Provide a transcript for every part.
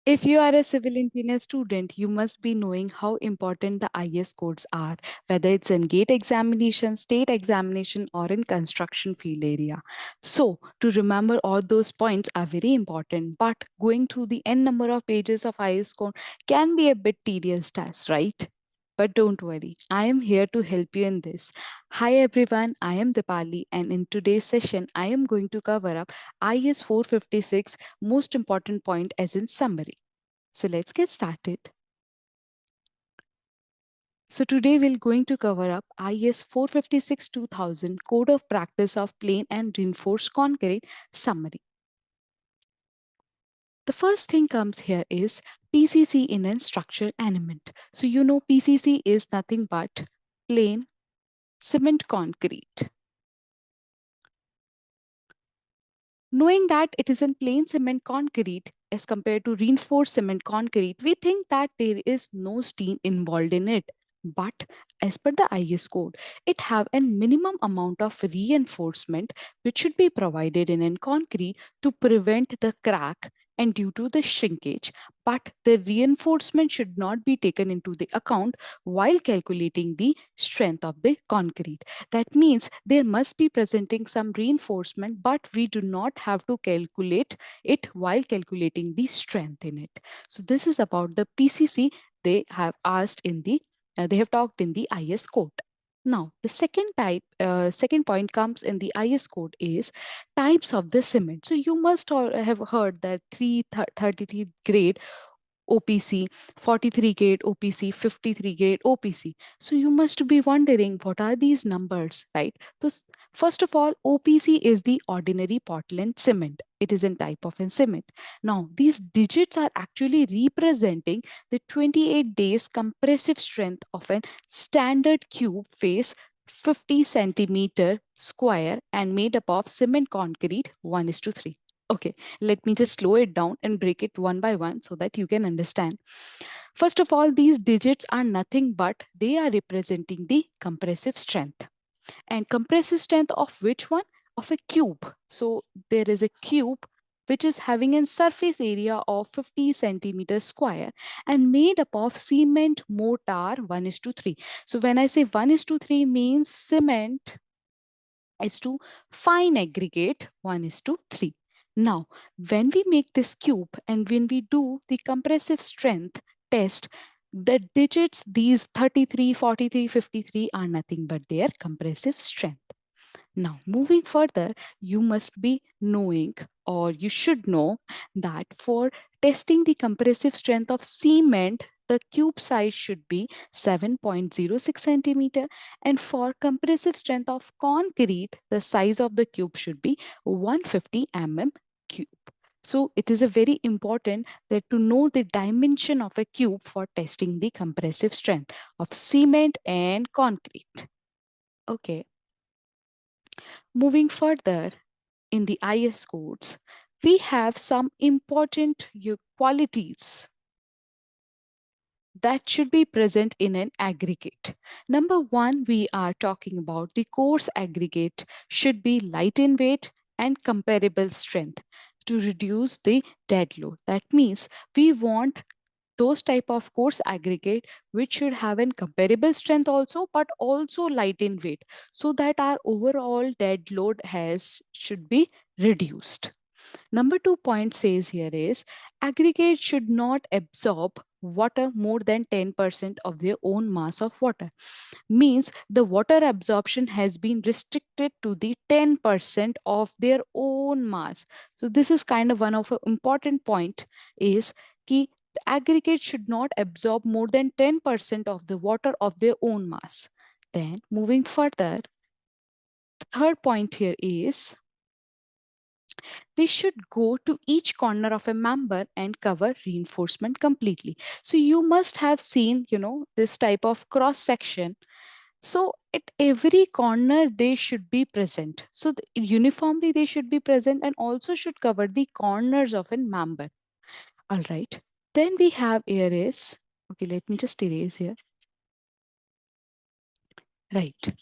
If you are a civil engineer student, you must be knowing how important the IS codes are, whether it's in gate examination, state examination, or in construction field area. So, to remember all those points are very important, but going through the n number of pages of IS code can be a bit tedious task, right? But don't worry, I am here to help you in this. Hi everyone, I am Deepali, and in today's session, I am going to cover up IS 456 most important point as in summary. So let's get started. So today we're going to cover up IS 456-2000 Code of Practice of Plain and Reinforced Concrete summary. The first thing comes here is PCC in a structural element. So you know PCC is nothing but plain cement concrete. Knowing that it is in plain cement concrete as compared to reinforced cement concrete, we think that there is no steel involved in it. But as per the IS code, it have a minimum amount of reinforcement which should be provided in concrete to prevent the crack and due to the shrinkage. But the reinforcement should not be taken into the account while calculating the strength of the concrete. That means there must be presenting some reinforcement, but we do not have to calculate it while calculating the strength in it. So this is about the PCC they have asked in the they have talked in the IS code. Now, the second point comes in the IS code is types of the cement. So you must all have heard that 33 grade OPC, 43 grade OPC, 53 grade OPC. So you must be wondering what are these numbers, right? So first of all, OPC is the ordinary Portland cement. It is a type of a cement. Now, these digits are actually representing the 28 days compressive strength of a standard cube face 50 centimeter square and made up of cement concrete 1:3. Okay, let me just slow it down and break it one by one so that you can understand. First of all, these digits are nothing but they are representing the compressive strength. And compressive strength of which one? Of a cube. So there is a cube which is having a surface area of 50 centimeters square and made up of cement mortar 1:3. So when I say 1:3 means cement is to fine aggregate 1:3. Now, when we make this cube and when we do the compressive strength test, the digits, these 33, 43, 53 are nothing but their compressive strength. Now, moving further, you must be knowing or you should know that for testing the compressive strength of cement, the cube size should be 7.06 centimeter, and for compressive strength of concrete, the size of the cube should be 150 cube. So it is a very important that to know the dimension of a cube for testing the compressive strength of cement and concrete. Okay. Moving further in the IS codes, we have some important qualities that should be present in an aggregate. Number one, we are talking about the coarse aggregate should be light in weight and comparable strength to reduce the dead load. That means we want those type of coarse aggregate which should have an comparable strength also but also light in weight so that our overall dead load has should be reduced. Number 2 point says here is aggregate should not absorb water more than 10% of their own mass of water. Means the water absorption has been restricted to the 10% of their own mass. So this is kind of one of an important point is key aggregate should not absorb more than 10% of the water of their own mass. Then moving further, the third point here is they should go to each corner of a member and cover reinforcement completely. So you must have seen, this type of cross section. So at every corner they should be present. So uniformly they should be present and also should cover the corners of a member. All right. Then we have here is, okay, let me just erase here. Right.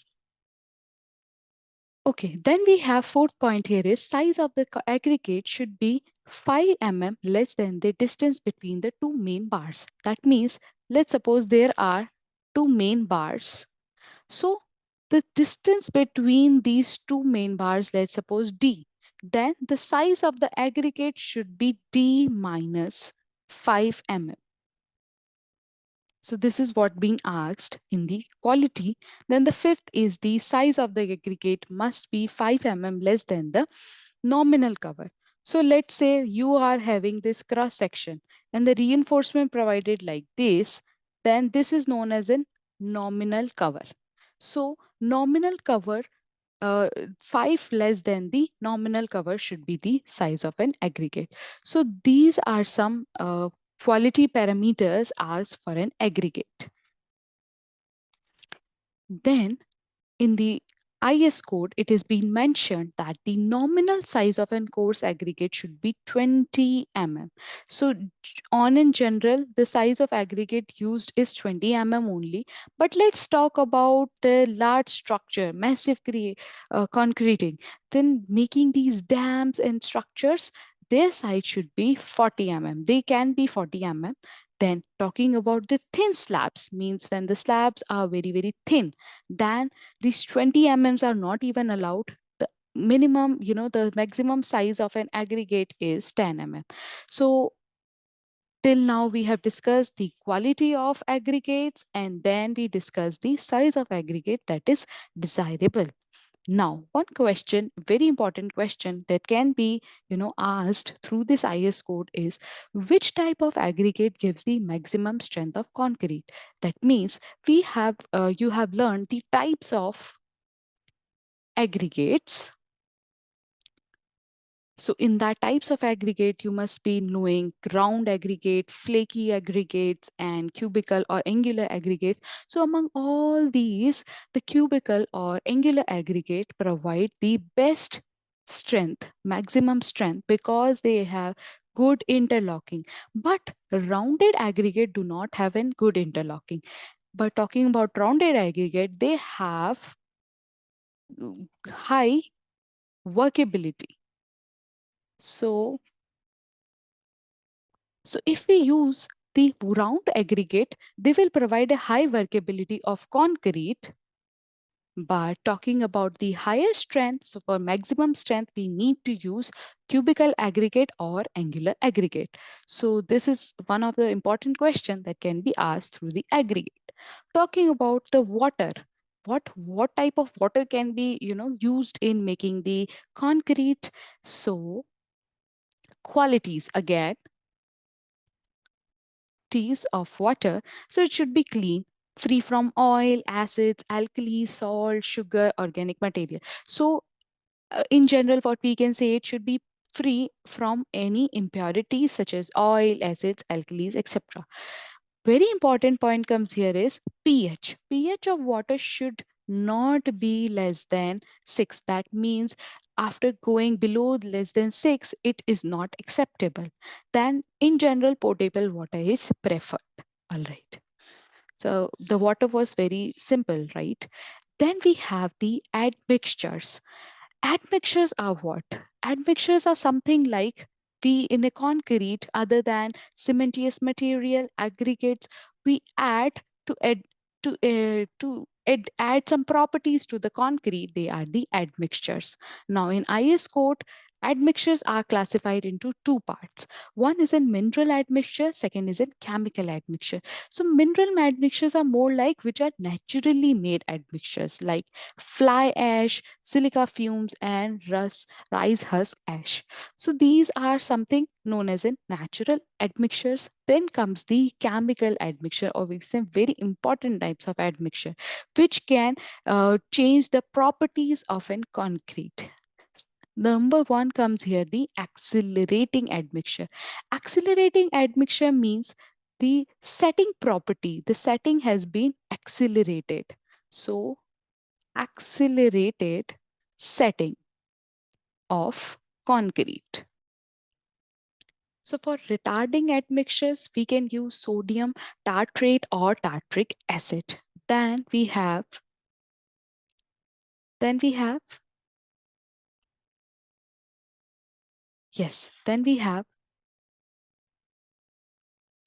Okay, then we have fourth point here is size of the aggregate should be 5 mm less than the distance between the two main bars. That means, let's suppose there are two main bars. So the distance between these two main bars, let's suppose D, then the size of the aggregate should be D minus 5 mm. So this is what being asked in the quality. Then the fifth is the size of the aggregate must be 5 mm less than the nominal cover. So let's say you are having this cross section and the reinforcement provided like this, then this is known as a nominal cover. So nominal cover, 5 less than the nominal cover should be the size of an aggregate. So these are some quality parameters asked for an aggregate. Then in the IS code, it has been mentioned that the nominal size of an course aggregate should be 20 mm. So on in general, the size of aggregate used is 20 mm only. But let's talk about the large structure, massive concreting. Then making these dams and structures, their size should be 40 mm. They can be 40 mm. Then talking about the thin slabs means when the slabs are very, very thin, then these 20 mm are not even allowed. The minimum, the maximum size of an aggregate is 10 mm. So till now we have discussed the quality of aggregates and then we discussed the size of aggregate that is desirable. Now, one question, very important question that can be, asked through this IS code is which type of aggregate gives the maximum strength of concrete? That means you have learned the types of aggregates. So in that types of aggregate, you must be knowing round aggregate, flaky aggregates, and cubical or angular aggregates. So among all these, the cubical or angular aggregate provide the best strength, maximum strength, because they have good interlocking. But rounded aggregate do not have a good interlocking. But talking about rounded aggregate, they have high workability. So, so if we use the round aggregate, they will provide a high workability of concrete. But talking about the higher strength, so for maximum strength, we need to use cubical aggregate or angular aggregate. So this is one of the important questions that can be asked through the aggregate. Talking about the water, what type of water can be used in making the concrete? So qualities again, of water. So it should be clean, free from oil, acids, alkali, salt, sugar, organic material. So in general, what we can say, it should be free from any impurities such as oil, acids, alkalis, etc. Very important point comes here is pH. pH of water should not be less than 6. That means after going below less than 6, it is not acceptable. Then in general, potable water is preferred. All right. So the water was very simple, right? Then we have the admixtures. Admixtures are what? Admixtures are something like we in a concrete, other than cementitious material, aggregates, we add to add add some properties to the concrete. They are the admixtures. Now in IS code, admixtures are classified into two parts. One is a mineral admixture, second is a chemical admixture. So mineral admixtures are more like which are naturally made admixtures like fly ash, silica fumes, and rice husk ash. So these are something known as in natural admixtures. Then comes the chemical admixture, or we say very important types of admixture, which can change the properties of an concrete. Number one comes here the accelerating admixture. Accelerating admixture means the setting property, the setting has been accelerated. So accelerated setting of concrete. So for retarding admixtures, we can use sodium tartrate or tartric acid. Then we have, then we have Yes, then we have,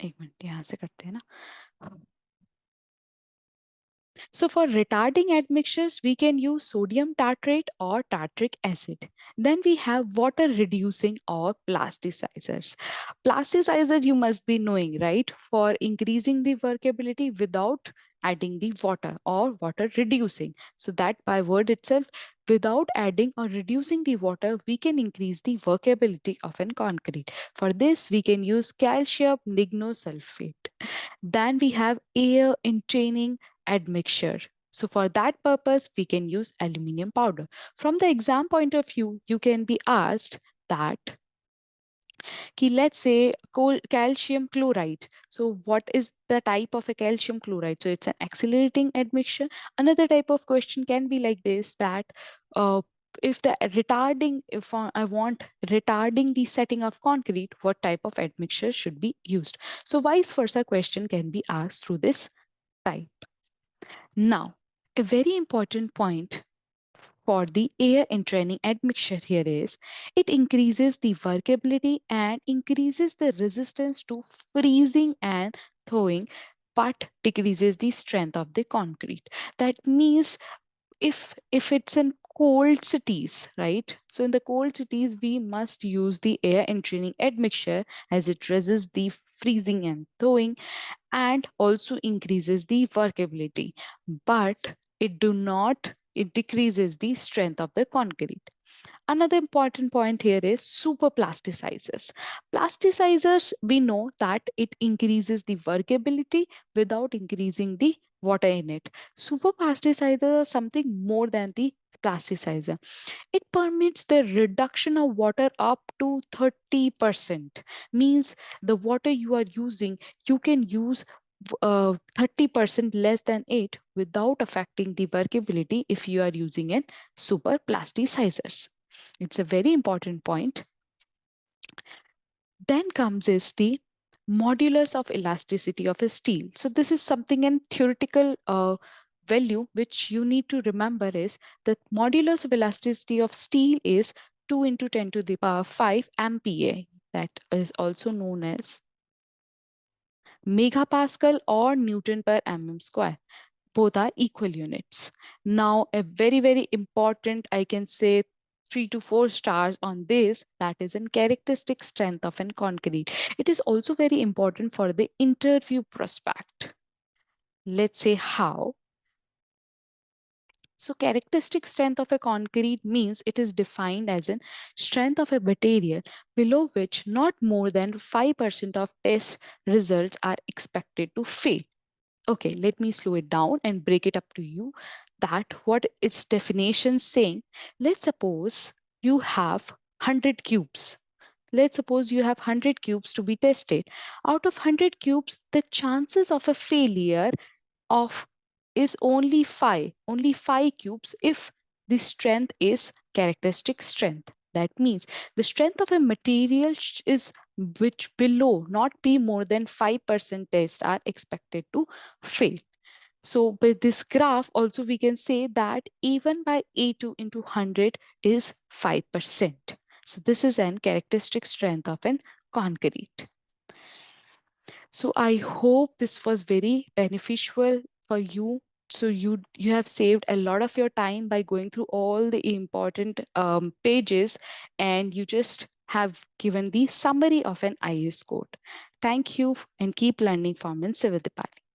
एक minute यहाँ से करते हैं ना. So for retarding admixtures, we can use sodium tartrate or tartric acid. Then we have water reducing or plasticizers. Plasticizer you must be knowing, right? For increasing the workability without adding the water or water reducing. So that by word itself, without adding or reducing the water, we can increase the workability of an concrete. For this, we can use calcium lignosulfate. Then we have air entraining admixture. So for that purpose, we can use aluminum powder. From the exam point of view, you can be asked that let's say calcium chloride. So what is the type of a calcium chloride? So it's an accelerating admixture. Another type of question can be like this, that uh, if the retarding, if I want retarding the setting of concrete, what type of admixture should be used? So vice versa question can be asked through this type. Now, a very important point for the air entraining admixture here is it increases the workability and increases the resistance to freezing and thawing, but decreases the strength of the concrete. That means if it's in cold cities, right? So in the cold cities, we must use the air entraining admixture as it resists the freezing and thawing and also increases the workability, but it decreases the strength of the concrete. Another important point here is super plasticizers. Plasticizers, we know that it increases the workability without increasing the water in it. Super plasticizers are something more than the plasticizer. It permits the reduction of water up to 30%. Means the water you are using, you can use 30% less than it without affecting the workability if you are using an super plasticizers. It's a very important point. Then comes is the modulus of elasticity of a steel. So this is something in theoretical value which you need to remember is the modulus of elasticity of steel is 2 into 10 to the power 5 MPa. That is also known as megapascal or Newton per mm square. Both are equal units. Now, a very, very important, I can say 3 to 4 stars on this, that is in characteristic strength of an concrete. It is also very important for the interview prospect. Let's say how. So characteristic strength of a concrete means it is defined as an strength of a material below which not more than 5% of test results are expected to fail. Okay, let me slow it down and break it up to you that what its definition saying. Let's suppose you have 100 cubes. Let's suppose you have 100 cubes to be tested. Out of 100 cubes, the chances of a failure of is only five cubes if the strength is characteristic strength. That means the strength of a material is which below not be more than 5% tests are expected to fail. So with this graph also we can say that even by A2 into 100 is 5%. So this is an characteristic strength of an concrete. So I hope this was very beneficial for you. So you have saved a lot of your time by going through all the important pages, and you just have given the summary of an IS code. Thank you and keep learning from in Civil Department.